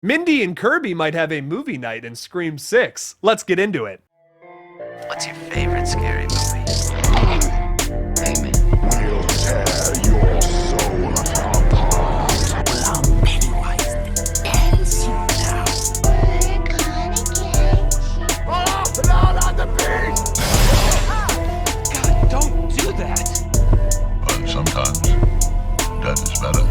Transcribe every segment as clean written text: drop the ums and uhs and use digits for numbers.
Mindy and Kirby might have a movie night in Scream 6. Let's get into it. What's your favorite scary movie? Hey man. We'll tear your soul apart. Well, I'm Pennywise the dancing now. We're gonna get you. Oh, blood on the beast! God, don't do that. But sometimes death is better.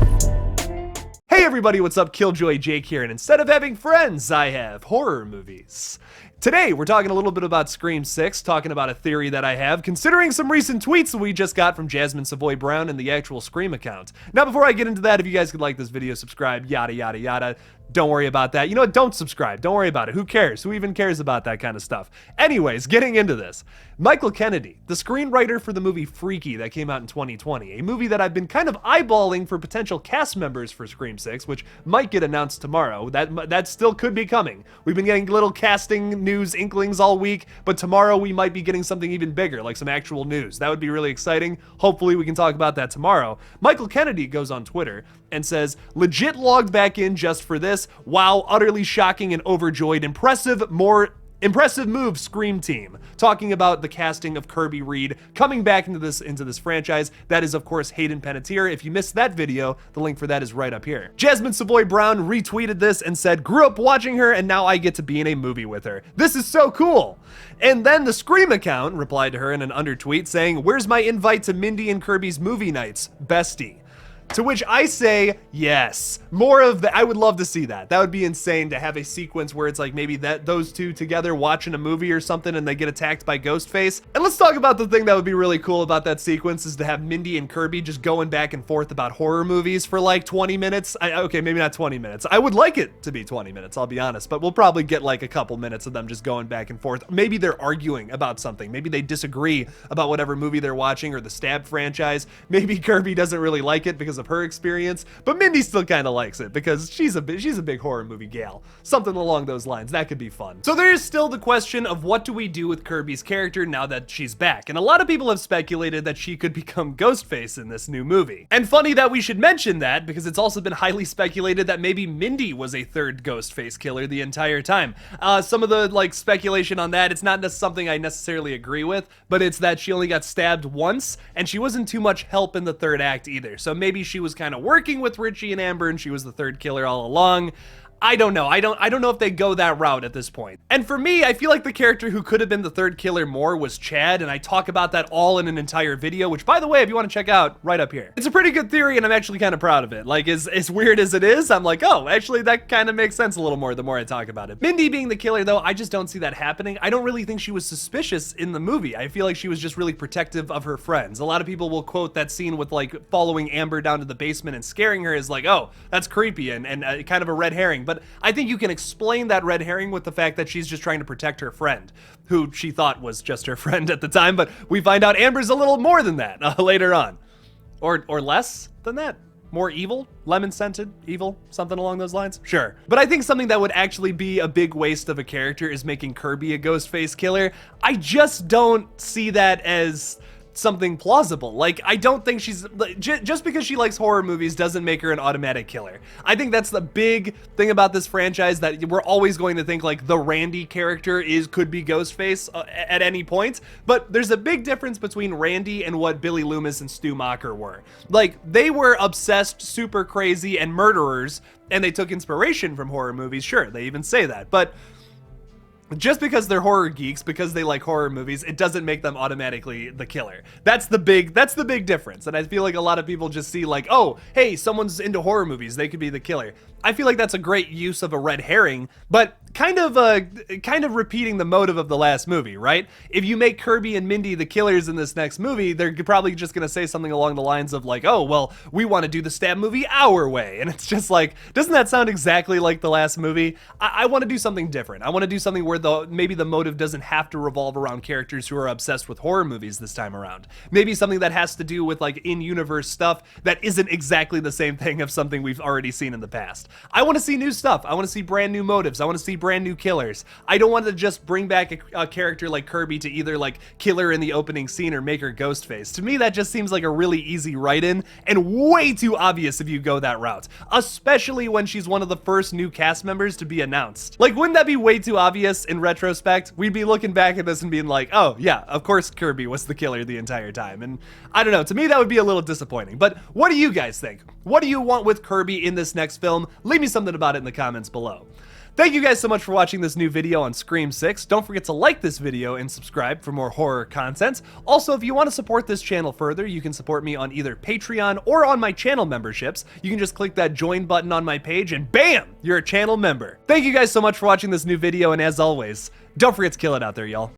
Hey everybody, what's up? KillJoy Jake here, and instead of having friends, I have horror movies. Today, we're talking a little bit about Scream 6, talking about a theory that I have, considering some recent tweets that we just got from Jasmine Savoy Brown and the actual Scream account. Now, before I get into that, if you guys could like this video, subscribe, yada, yada, yada. Don't worry about that. You know what? Don't subscribe. Don't worry about it. Who cares? Who even cares about that kind of stuff? Anyways, getting into this. Michael Kennedy, the screenwriter for the movie Freaky that came out in 2020, a movie that I've been kind of eyeballing for potential cast members for Scream 6, which might get announced tomorrow. That still could be coming. We've been getting little casting news inklings all week, but tomorrow we might be getting something even bigger, like some actual news. That would be really exciting. Hopefully we can talk about that tomorrow. Michael Kennedy goes on Twitter and says, legit logged back in just for this. Wow, utterly shocking and overjoyed. Impressive move, Scream team. Talking about the casting of Kirby Reed coming back into this franchise. That is, of course, Hayden Panettiere. If you missed that video, the link for that is right up here. Jasmine Savoy Brown retweeted this and said, grew up watching her and now I get to be in a movie with her. This is so cool. And then the Scream account replied to her in an undertweet saying, where's my invite to Mindy and Kirby's movie nights? Bestie. To which I say, yes. More of that. I would love to see that. That would be insane to have a sequence where it's like maybe those two together watching a movie or something and they get attacked by Ghostface. And let's talk about the thing that would be really cool about that sequence is to have Mindy and Kirby just going back and forth about horror movies for like 20 minutes. Okay, maybe not 20 minutes. I would like it to be 20 minutes, I'll be honest, but we'll probably get like a couple minutes of them just going back and forth. Maybe they're arguing about something. Maybe they disagree about whatever movie they're watching or the Stab franchise. Maybe Kirby doesn't really like it because of her experience, but Mindy still kind of likes it because she's a big horror movie gal. Something along those lines. That could be fun. So there is still the question of what do we do with Kirby's character now that she's back? And a lot of people have speculated that she could become Ghostface in this new movie. And funny that we should mention that because it's also been highly speculated that maybe Mindy was a third Ghostface killer the entire time. Some of the like speculation on that, it's not something I necessarily agree with, but it's that she only got stabbed once and she wasn't too much help in the third act either. So maybe she was kind of working with Richie and Amber and she was the third killer all along. I don't know. I don't know if they go that route at this point. And for me, I feel like the character who could have been the third killer more was Chad, and I talk about that all in an entire video, which by the way, if you want to check out, right up here. It's a pretty good theory, and I'm actually kind of proud of it. Like, as weird as it is, I'm like, oh, actually, that kind of makes sense a little more the more I talk about it. Mindy being the killer, though, I just don't see that happening. I don't really think she was suspicious in the movie. I feel like she was just really protective of her friends. A lot of people will quote that scene with, like, following Amber down to the basement and scaring her as like, oh, that's creepy and kind of a red herring. But I think you can explain that red herring with the fact that she's just trying to protect her friend, who she thought was just her friend at the time, but we find out Amber's a little more than that later on. Or less than that. More evil? Lemon-scented evil? Something along those lines? Sure. But I think something that would actually be a big waste of a character is making Kirby a Ghostface killer. I just don't see that as something plausible. Like, I don't think she's just because she likes horror movies doesn't make her an automatic killer. I think that's the big thing about this franchise, that we're always going to think like the Randy character could be Ghostface at any point, but there's a big difference between Randy and what Billy Loomis and Stu Macher were. Like, they were obsessed, super crazy, and murderers, and they took inspiration from horror movies. Sure, they even say that, but just because they're horror geeks, because they like horror movies, it doesn't make them automatically the killer. That's the big difference. And I feel like a lot of people just see like, oh, hey, someone's into horror movies, they could be the killer. I feel like that's a great use of a red herring, but kind of repeating the motive of the last movie, right? If you make Kirby and Mindy the killers in this next movie, they're probably just gonna say something along the lines of like, oh, well, we want to do the Stab movie our way. And it's just like, doesn't that sound exactly like the last movie? I want to do something different. I want to do something where maybe the motive doesn't have to revolve around characters who are obsessed with horror movies this time around. Maybe something that has to do with like in-universe stuff that isn't exactly the same thing of something we've already seen in the past. I want to see new stuff. I want to see brand new motives. I want to see brand brand new killers. I don't want to just bring back a character like Kirby to either like kill her in the opening scene or make her Ghostface. To me, that just seems like a really easy write-in and way too obvious if you go that route, especially when she's one of the first new cast members to be announced. Like, wouldn't that be way too obvious in retrospect? We'd be looking back at this and being like, oh yeah, of course Kirby was the killer the entire time. And I don't know, to me that would be a little disappointing. But what do you guys think? What do you want with Kirby in this next film? Leave me something about it in the comments below. Thank you guys so much for watching this new video on Scream 6. Don't forget to like this video and subscribe for more horror content. Also, if you want to support this channel further, you can support me on either Patreon or on my channel memberships. You can just click that join button on my page and bam, you're a channel member. Thank you guys so much for watching this new video, and as always, don't forget to kill it out there, y'all.